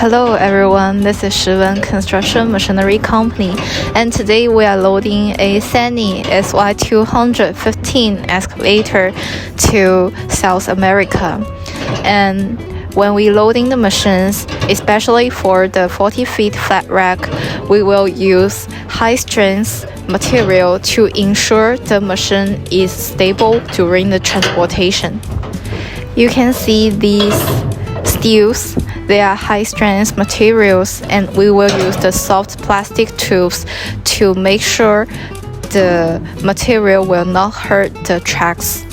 Hello everyone, this is ShiWen Construction Machinery Company, and today we are loading a SANY SY215 excavator to South America. And when we loading the machines, especially for the 40 feet flat rack, we will use high strength material to ensure the machine is stable during the transportation. You can see these steels. They are high-strength materials, and we will use the soft plastic tubes to make sure the material will not hurt the tracks.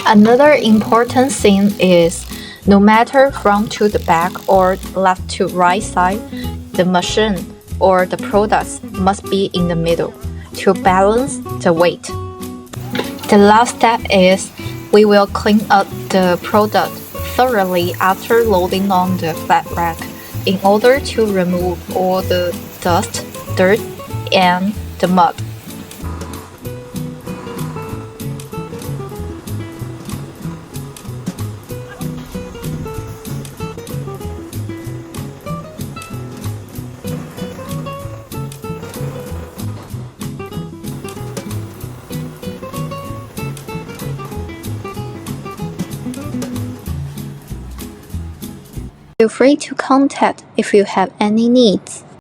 Another important thing is, no matter front to the back or left to right side, the machine or the products must be in the middle to balance the weight. The last step is we will clean up the product thoroughly after loading on the flat rack in order to remove all the dust, dirt, and the mud. Feel free to contact if you have any needs.